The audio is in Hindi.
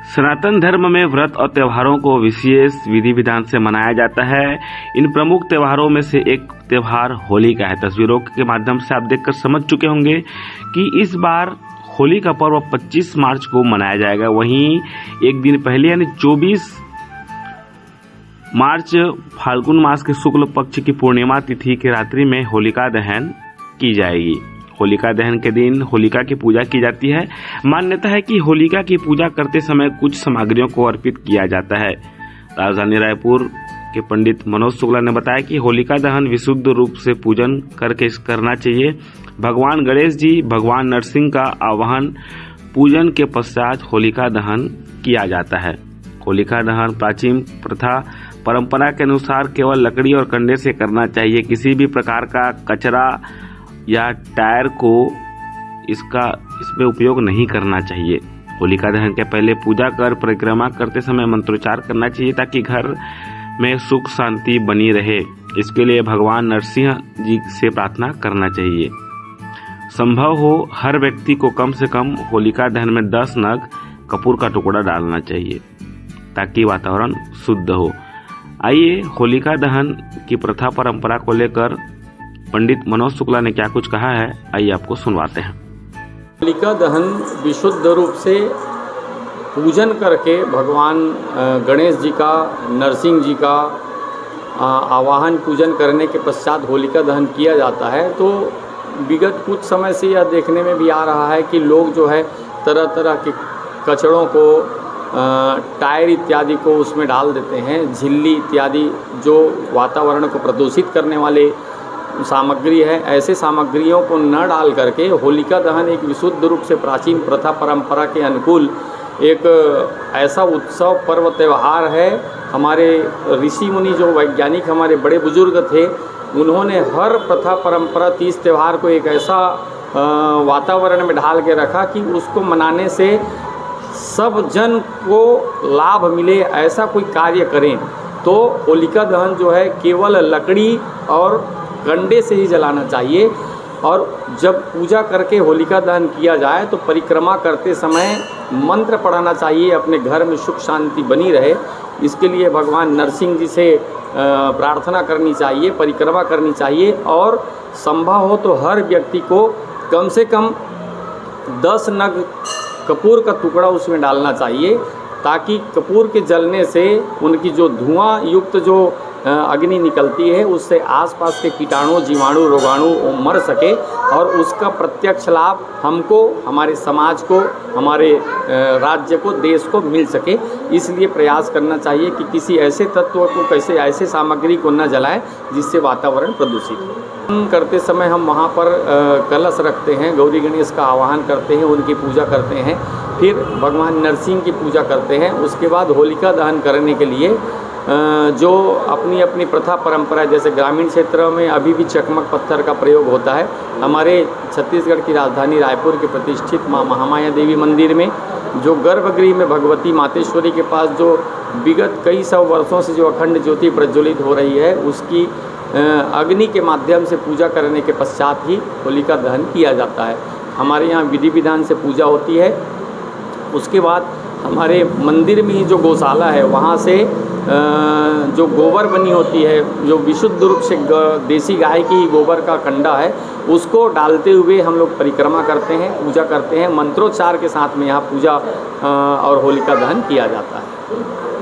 सनातन धर्म में व्रत और त्योहारों को विशेष विधि विधान से मनाया जाता है। इन प्रमुख त्योहारों में से एक त्योहार होली का है। तस्वीरों के माध्यम से आप देखकर समझ चुके होंगे कि इस बार होली का पर्व 25 मार्च को मनाया जाएगा। वहीं एक दिन पहले यानी 24 मार्च फाल्गुन मास के शुक्ल पक्ष की पूर्णिमा तिथि की रात्रि में होलिका दहन की जाएगी। होलिका दहन के दिन होलिका की पूजा की जाती है। मान्यता है कि होलिका की पूजा करते समय कुछ सामग्रियों को अर्पित किया जाता है। राजधानी रायपुर के पंडित मनोज शुक्ला ने बताया कि होलिका दहन विशुद्ध रूप से पूजन करके करना चाहिए। भगवान गणेश जी, भगवान नरसिंह का आवाहन पूजन के पश्चात होलिका दहन किया जाता है। होलिका दहन प्राचीन प्रथा परंपरा के अनुसार केवल लकड़ी और कंडे से करना चाहिए। किसी भी प्रकार का कचरा या टायर को इसमें उपयोग नहीं करना चाहिए। होलिका दहन के पहले पूजा कर परिक्रमा करते समय मंत्रोच्चार करना चाहिए ताकि घर में सुख शांति बनी रहे। इसके लिए भगवान नरसिंह जी से प्रार्थना करना चाहिए। संभव हो हर व्यक्ति को कम से कम होलिका दहन में 10 नग कपूर का टुकड़ा डालना चाहिए ताकि वातावरण शुद्ध हो। आइए होलिका दहन की प्रथा परंपरा को लेकर पंडित मनोज शुक्ला ने क्या कुछ कहा है, आइए आपको सुनवाते हैं। होलिका दहन विशुद्ध रूप से पूजन करके भगवान गणेश जी का, नरसिंह जी का आवाहन पूजन करने के पश्चात होलिका दहन किया जाता है। तो विगत कुछ समय से यह देखने में भी आ रहा है कि लोग जो है तरह तरह के कचड़ों को, टायर इत्यादि को उसमें डाल देते हैं। झिल्ली इत्यादि जो वातावरण को प्रदूषित करने वाले सामग्री है, ऐसे सामग्रियों को न डाल करके होलिका दहन एक विशुद्ध रूप से प्राचीन प्रथा परंपरा के अनुकूल एक ऐसा उत्सव पर्व त्यौहार है। हमारे ऋषि मुनि जो वैज्ञानिक हमारे बड़े बुजुर्ग थे, उन्होंने हर प्रथा परंपरा तीज त्यौहार को एक ऐसा वातावरण में ढाल के रखा कि उसको मनाने से सब जन को लाभ मिले, ऐसा कोई कार्य करें। तो होलिका दहन जो है केवल लकड़ी और कंडे से ही जलाना चाहिए। और जब पूजा करके होलिका दहन किया जाए तो परिक्रमा करते समय मंत्र पढ़ना चाहिए, अपने घर में सुख शांति बनी रहे। इसके लिए भगवान नरसिंह जी से प्रार्थना करनी चाहिए, परिक्रमा करनी चाहिए। और संभव हो तो हर व्यक्ति को कम से कम 10 नग कपूर का टुकड़ा उसमें डालना चाहिए ताकि कपूर के जलने से उनकी जो धुआं युक्त जो अग्नि निकलती है उससे आसपास के कीटाणु, जीवाणु, रोगाणु मर सके और उसका प्रत्यक्ष लाभ हमको, हमारे समाज को, हमारे राज्य को, देश को मिल सके। इसलिए प्रयास करना चाहिए कि किसी ऐसे तत्व को, कैसे ऐसे सामग्री को न जलाएं जिससे वातावरण प्रदूषित हो। करते समय हम वहाँ पर कलश रखते हैं, गौरी गणेश का आवाहन करते हैं, उनकी पूजा करते हैं, फिर भगवान नरसिंह की पूजा करते हैं। उसके बाद होलिका दहन करने के लिए जो अपनी अपनी प्रथा परंपरा, जैसे ग्रामीण क्षेत्रों में अभी भी चकमक पत्थर का प्रयोग होता है। हमारे छत्तीसगढ़ की राजधानी रायपुर के प्रतिष्ठित माँ महामाया देवी मंदिर में जो गर्भगृह में भगवती मातेश्वरी के पास जो विगत कई सौ वर्षों से जो अखंड ज्योति प्रज्वलित हो रही है, उसकी अग्नि के माध्यम से पूजा करने के पश्चात ही होलिका दहन किया जाता है। हमारे यहाँ विधि विधान से पूजा होती है। उसके बाद हमारे मंदिर में ही जो गौशाला है, वहाँ से जो गोबर बनी होती है, जो विशुद्ध रूप से देसी गाय की गोबर का कंडा है, उसको डालते हुए हम लोग परिक्रमा करते हैं, पूजा करते हैं। मंत्रोच्चार के साथ में यहाँ पूजा और होलिका दहन किया जाता है।